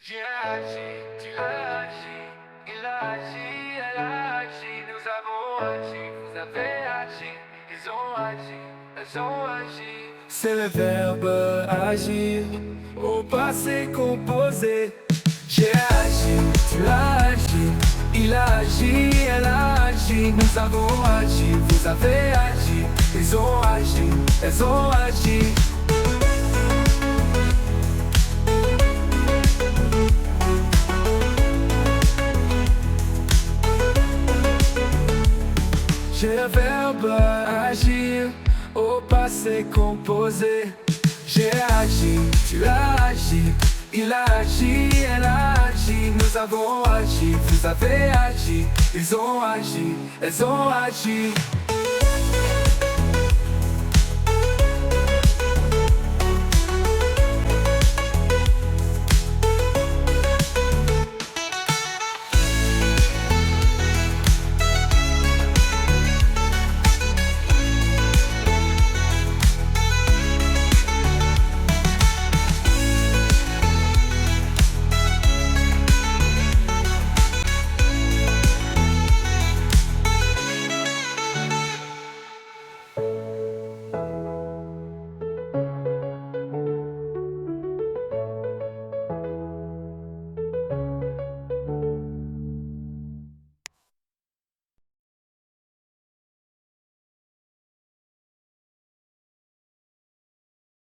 J'ai agi, tu as agi, il a agi, elle a agi, nous avons agi, vous avez agi, ils ont agi, elles ont agi. C'est le verbe agir au passé composé. J'ai agi, tu as agi, il a agi, elle a agi, nous avons agi, vous avez agi, ils ont agi, elles ont agi. J'ai le verbe agir au passé composé. J'ai agi, tu as agi, il a agi, elle a agi, nous avons agi, vous avez agi, ils ont agi, elles ont agi.